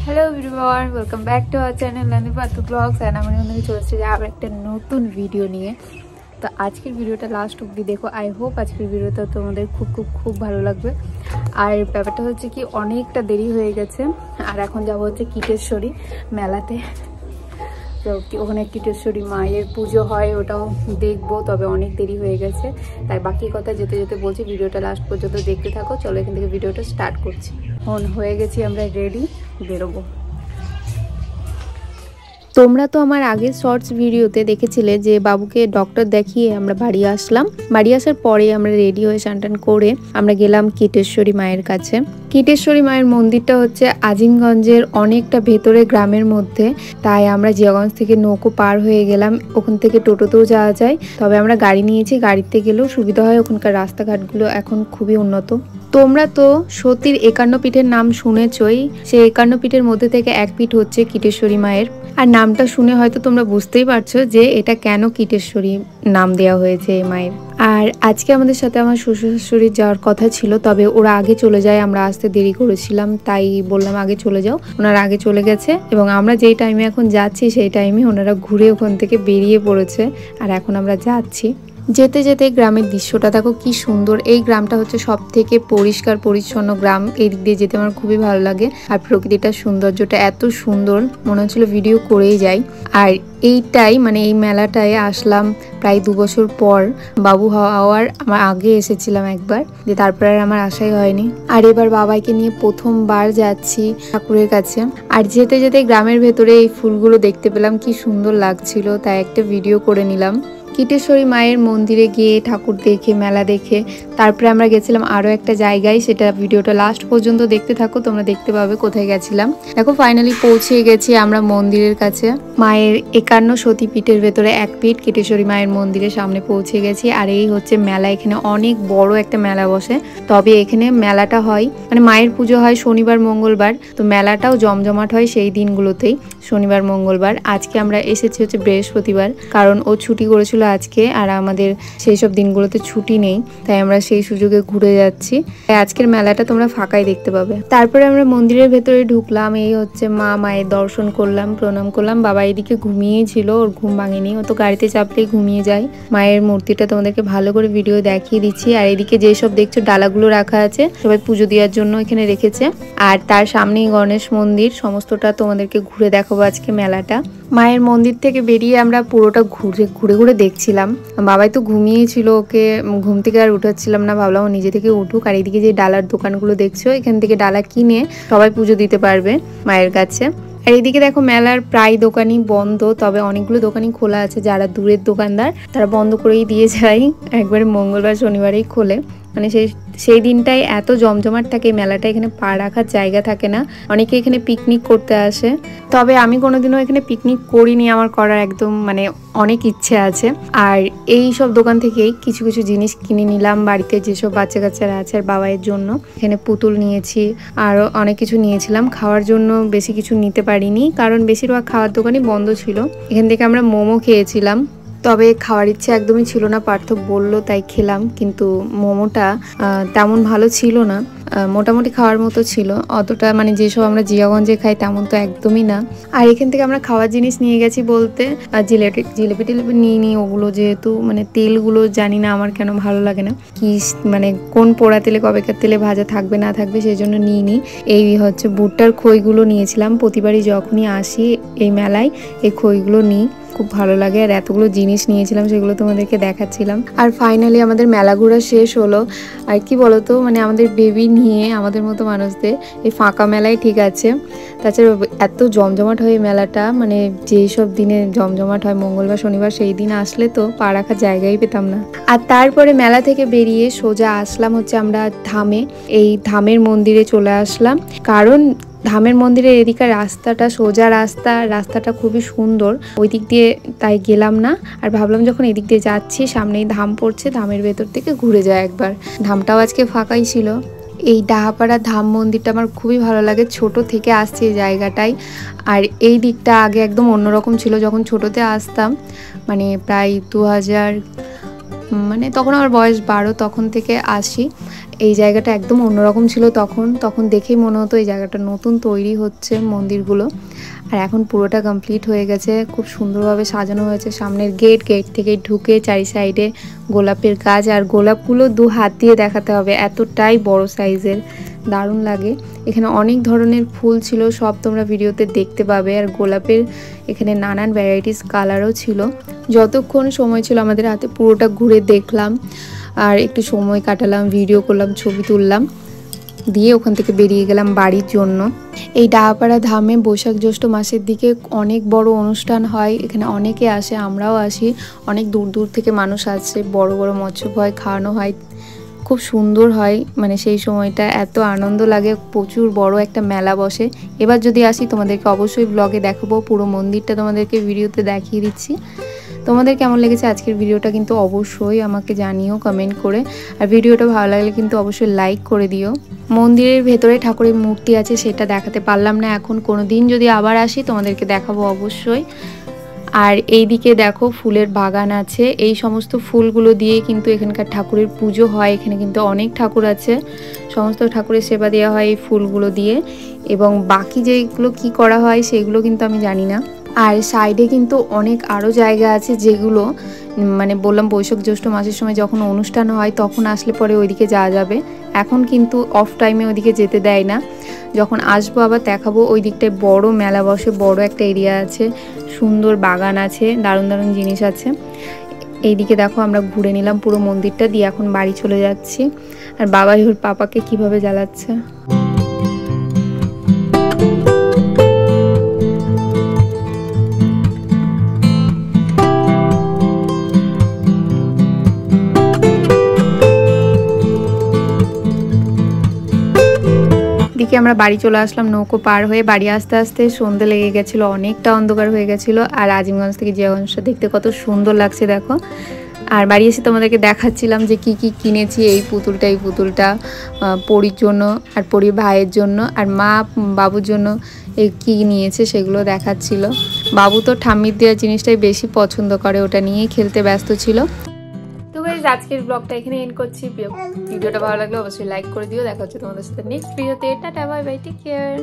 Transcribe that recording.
Hello everyone, welcome back to our channel লানি পাতু blogs. And আমি চলে এসেছি আবার একটা নতুন ভিডিও নিয়ে। তো আজকের ভিডিওটা লাস্ট অবধি দেখো। আই হোপ আজকের ভিডিওটা তোমাদের খুব ভালো লাগবে। আর ব্যাপারটা হচ্ছে কি, অনেকটা দেরি হয়ে গেছে আর এখন যাবো হচ্ছে কিটেশ্বরী মেলাতে। তো ওখানে কিটেশ্বরী মায়ের পুজো হয়, ওটাও দেখবো, তবে অনেক দেরি হয়ে গেছে। তাই বাকি কথা যেতে যেতে বলছি, ভিডিওটা লাস্ট পর্যন্ত দেখতে থাকো। চলো এখান থেকে ভিডিওটা স্টার্ট করছি। এখন হয়ে গেছি আমরা রেডি, বেরোবো। তোমরা তো আমার আগের শর্টস ভিডিওতে দেখেছিলে যে বাবুকে ডক্টর দেখিয়ে আমরা বাড়ি আসলাম। বাড়ি আসার পরে আমরা রেডি হয়ে স্নান করে আমরা গেলাম কিটেশ্বরী মায়ের কাছে। কিটেশ্বরী মায়ের মন্দিরটা হচ্ছে আজিমগঞ্জের অনেকটা ভেতরে গ্রামের মধ্যে, তাই আমরা জিয়াগঞ্জ থেকে নৌকো পার হয়ে গেলাম। ওখান থেকে টোটোতেও যাওয়া যায়, তবে আমরা গাড়ি নিয়েছি, গাড়িতে গেলেও সুবিধা হয়। ওখানকার রাস্তাঘাটগুলো এখন খুবই উন্নত। তোমরা তো সতীর 51 পীঠের নাম শুনেছই। সেই 51 পীঠের মধ্যে থেকে এক পীঠ হচ্ছে কিটেশ্বরী মায়ের। আর নামটা শুনে হয়তো তোমরা বুঝতেই পারছো যে এটা কেন কিটেশ্বরী নাম দেওয়া হয়েছে এই মায়ের। আর আজকে আমাদের সাথে আমার শ্বশুর শাশুড়ির যাওয়ার কথা ছিল, তবে ওরা আগে চলে যায়, আমরা আসতে দেরি করেছিলাম, তাই বললাম আগে চলে যাও। ওনারা আগে চলে গেছে এবং আমরা যেই টাইমে এখন যাচ্ছি সেই টাইমে ওনারা ঘুরে ওখান থেকে বেরিয়ে পড়েছে। আর এখন আমরা যাচ্ছি। যেতে যেতে গ্রামের দৃশ্যটা দেখো কি সুন্দর। এই গ্রামটা হচ্ছে সব থেকে পরিষ্কার পরিচ্ছন্ন গ্রাম। এই দিক দিয়ে যেতে আমার খুবই ভালো লাগে। আর প্রকৃতিটার সৌন্দর্যটা এত সুন্দর, মনে হচ্ছিল ভিডিও করেই যাই। আর এইটাই মানে এই মেলাটায় আসলাম প্রায় 2 বছর পর। বাবু হওয়ার আমার আগে এসেছিলাম একবার, যে তারপর আর আমার আশাই হয়নি। আর এবার বাবাইকে নিয়ে প্রথমবার যাচ্ছি ঠাকুরের কাছে। আর যেতে যেতে গ্রামের ভেতরে এই ফুলগুলো দেখতে পেলাম, কি সুন্দর লাগছিল, তাই একটা ভিডিও করে নিলাম। কিটেশ্বরী মায়ের মন্দিরে গিয়ে ঠাকুর দেখে মেলা দেখে তারপরে আমরা গেছিলাম আরও একটা জায়গায়। সেটা ভিডিওটা লাস্ট পর্যন্ত দেখতে থাকো, তোমরা দেখতে পাবে কোথায় গেছিলাম। দেখো ফাইনালি পৌঁছে গেছি আমরা মন্দিরের কাছে। মায়ের 51 সতীপীঠের ভেতরে এক পীঠ কিটেশ্বরী মায়ের মন্দিরের সামনে পৌঁছে গেছি। আর এই হচ্ছে মেলা। এখানে অনেক বড় একটা মেলা বসে, তবে এখানে মেলাটা হয় মানে মায়ের পুজো হয় শনিবার মঙ্গলবার, তো মেলাটাও জমজমাট হয় সেই দিনগুলোতেই, শনিবার মঙ্গলবার। আজকে আমরা এসেছি হচ্ছে বৃহস্পতিবার, কারণ ও ছুটি করেছিল আজকে, আর আমাদের সেই সব দিনগুলোতে ছুটি নেই, তাই আমরা সেই সুযোগে ঘুরে যাচ্ছি। আজকের মেলাটা তোমরা ফাঁকাই দেখতে পাবে। তারপরে আমরা মন্দিরের ভেতরে ঢুকলাম। এই হচ্ছে মায়ের দর্শন করলাম, প্রণাম করলাম। বাবা এদিকে ঘুমিয়েছিল, ওর ঘুম ভাঙেনি, ও তো গাড়িতে চাপলেই ঘুমিয়ে যায়। মায়ের মূর্তিটা তোমাদেরকে ভালো করে ভিডিও দেখিয়ে দিচ্ছি। আর এদিকে যেসব দেখছো ডালাগুলো রাখা আছে, সবাই পুজো দেওয়ার জন্য এখানে রেখেছে। আর তার সামনেই গণেশ মন্দির। সমস্তটা তোমাদেরকে ঘুরে দেখাবো আজকে মেলাটা। মায়ের মন্দির থেকে বেরিয়ে আমরা পুরোটা ঘুরে দেখছিলাম। বাবাই তো ঘুমিয়েছিল, ওকে ঘুম থেকে আর উঠাচ্ছিলাম না, ভাবলাম ও নিজে থেকে উঠুক। আর এইদিকে যে ডালার দোকানগুলো দেখছো, এখান থেকে ডালা কিনে সবাই পুজো দিতে পারবে মায়ের কাছে। আর এইদিকে দেখো মেলার প্রায় দোকানই বন্ধ, তবে অনেকগুলো দোকানই খোলা আছে। যারা দূরের দোকানদার তারা বন্ধ করেই দিয়ে যায়, একবারে মঙ্গলবার শনিবারেই খোলে। মানে সেই দিনটাই এত জমজমাট থাকে মেলাটা, এখানে পা রাখার জায়গা থাকে না। অনেকে এখানে পিকনিক করতে আসে, তবে আমি কোনোদিনও এখানে পিকনিক করিনি, আমার করার একদম মানে অনেক ইচ্ছে আছে। আর এই সব দোকান থেকেই কিছু কিছু জিনিস কিনে নিলাম বাড়িতে, যেসব বাচ্চা কাচ্চারা আছে আর বাবাইয়ের জন্য। এখানে পুতুল নিয়েছি, আরও অনেক কিছু নিয়েছিলাম। খাওয়ার জন্য বেশি কিছু নিতে পারিনি, কারণ বেশিরভাগ খাওয়ার দোকানই বন্ধ ছিল। এখান থেকে আমরা মোমো খেয়েছিলাম, তবে খাওয়ার ইচ্ছে একদমই ছিল না। পার্থ বললো তাই খেলাম, কিন্তু মোমোটা তেমন ভালো ছিল না। মোটামুটি খাওয়ার মতো ছিল, অতটা মানে যেসব আমরা জিয়াগঞ্জে খাই তেমন তো একদমই না। আর এখান থেকে আমরা খাওয়ার জিনিস নিয়ে গেছি বলতে জিলেপি টিলেপি নিয়ে ওগুলো যেহেতু মানে তেলগুলো জানি না আমার কেন ভালো লাগে না, কি মানে কোন পোড়া তেলে কবেকার তেলে ভাজা থাকবে না থাকবে, সেই জন্য নিইনি। এই হচ্ছে ভুট্টার খইগুলো নিয়েছিলাম। প্রতিবারই যখনই আসি এই মেলায় এই খইগুলো নিই, খুব ভালো লাগে। আর এতগুলো জিনিস নিয়েছিলাম, সেগুলো তোমাদেরকে দেখাচ্ছিলাম। আর ফাইনালি আমাদের মেলা ঘোরা শেষ হলো। আর কি বলতো, মানে আমাদের বেবি নিয়ে আমাদের মতো মানুষদের এই ফাঁকা মেলায় ঠিক আছে। তাছাড়া এত জমজমাট হয় মেলাটা, মানে যেই সব দিনে জমজমাট হয় মঙ্গলবার শনিবার, সেই দিন আসলে তো পা রাখার জায়গায় পেতাম না। আর তারপরে মেলা থেকে বেরিয়ে সোজা আসলাম হচ্ছে আমরা ধামে। এই ধামের মন্দিরে চলে আসলাম, কারণ ধামের মন্দিরের এদিকে রাস্তাটা সোজা রাস্তাটা খুবই সুন্দর, ওই দিক দিয়ে তাই গেলাম না। আর ভাবলাম যখন এদিক দিয়ে যাচ্ছি, সামনেই ধাম পড়ছে, ধামের ভেতর থেকে ঘুরে যায় একবার। ধামটাও আজকে ফাঁকাই ছিল। এই ডাহাপাড়া ধাম মন্দিরটা আমার খুবই ভালো লাগে, ছোট থেকে আসছি এই জায়গাটায়। আর এই দিকটা আগে একদম অন্যরকম ছিল, যখন ছোটতে আসতাম, মানে প্রায় মানে তখন আমার বয়স 12, তখন থেকে আসি। এই জায়গাটা একদম অন্যরকম ছিল তখন দেখেই মনে হতো এই জায়গাটা নতুন তৈরি হচ্ছে মন্দিরগুলো। আর এখন পুরোটা কমপ্লিট হয়ে গেছে, খুব সুন্দরভাবে সাজানো হয়েছে। সামনের গেট থেকে ঢুকে চারি সাইডে গোলাপের গাছ, আর গোলাপগুলো 2 হাত দিয়ে দেখাতে হবে, এতটাই বড় সাইজের, দারুণ লাগে। এখানে অনেক ধরনের ফুল ছিল, সব তোমরা ভিডিওতে দেখতে পাবে। আর গোলাপের এখানে নানান ভ্যারাইটিস কালারও ছিল। যতক্ষণ সময় ছিল আমাদের হাতে পুরোটা ঘুরে দেখলাম, আর একটু সময় কাটালাম, ভিডিও করলাম, ছবি তুললাম, দিয়ে ওখান থেকে বেরিয়ে গেলাম বাড়ির জন্য। এই ডাহাপাড়া ধামে বৈশাখ জ্যৈষ্ঠ মাসের দিকে অনেক বড় অনুষ্ঠান হয়, এখানে অনেকে আসে, আমরাও আসি, অনেক দূর দূর থেকে মানুষ আসে, বড় বড় মৎস্যভয় খাওয়ানো হয়, খুব সুন্দর হয়। মানে সেই সময়টা এত আনন্দ লাগে, প্রচুর বড় একটা মেলা বসে। এবার যদি আসি তোমাদেরকে অবশ্যই ব্লগে দেখাবো, পুরো মন্দিরটা তোমাদেরকে ভিডিওতে দেখিয়ে দিচ্ছি। তোমাদের কেমন লেগেছে আজকের ভিডিওটা কিন্তু অবশ্যই আমাকে জানিও কমেন্ট করে। আর ভিডিওটা ভালো লাগলে কিন্তু অবশ্যই লাইক করে দিও। মন্দিরের ভেতরে ঠাকুরের মূর্তি আছে, সেটা দেখাতে পারলাম না এখন, কোনো দিন যদি আবার আসি তোমাদেরকে দেখাবো অবশ্যই। আর এইদিকে দেখো ফুলের বাগান আছে, এই সমস্ত ফুলগুলো দিয়ে কিন্তু এখানকার ঠাকুরের পুজো হয়। এখানে কিন্তু অনেক ঠাকুর আছে, সমস্ত ঠাকুরের সেবা দেওয়া হয় এই ফুলগুলো দিয়ে। এবং বাকি যেগুলো কি করা হয় সেগুলো কিন্তু আমি জানি না। আর সাইডে কিন্তু অনেক আরও জায়গা আছে, যেগুলো মানে বললাম বৈশাখ জ্যৈষ্ঠ মাসের সময় যখন অনুষ্ঠান হয় তখন আসলে পরে ওইদিকে যাওয়া যাবে। এখন কিন্তু অফ টাইমে ওইদিকে যেতে দেয় না, যখন আসবো আবার দেখাবো। ওই দিকটায় বড় মেলা বসে, বড় একটা এরিয়া আছে, সুন্দর বাগান আছে, দারুণ দারুণ জিনিস আছে। এইদিকে দেখো আমরা ঘুরে নিলাম পুরো মন্দিরটা, দিয়ে এখন বাড়ি চলে যাচ্ছি। আর বাবাই ওর পাপাকে কিভাবে জ্বালাচ্ছে। দিকে আমরা বাড়ি চলে আসলাম নৌকো পার হয়ে। বাড়ি আস্তে আস্তে সন্ধ্যে লেগে গেছিলো, অনেকটা অন্ধকার হয়ে গেছিলো। আর আজিমগঞ্জ থেকে জিয়াগঞ্জটা দেখতে কত সুন্দর লাগছে দেখো। আর বাড়ি এসে তোমাদেরকে দেখাচ্ছিলাম যে কি কি কিনেছি। এই পুতুলটা পরীর জন্য, আর পরীর ভাইয়ের জন্য, আর মা বাবুর জন্য এই কী নিয়েছে সেগুলো দেখাচ্ছিল। বাবু তো ঠাম্মির দেওয়া জিনিসটাই বেশি পছন্দ করে, ওটা নিয়েই খেলতে ব্যস্ত ছিল। তো গাইস আজকের ব্লগটা এখানে এন্ড করছি। ভিডিওটা ভালো লাগলে অবশ্যই লাইক করে দিও। দেখা হচ্ছে তোমাদের সাথে নেক্সট ভিডিওতে। Tata, bye bye, take care.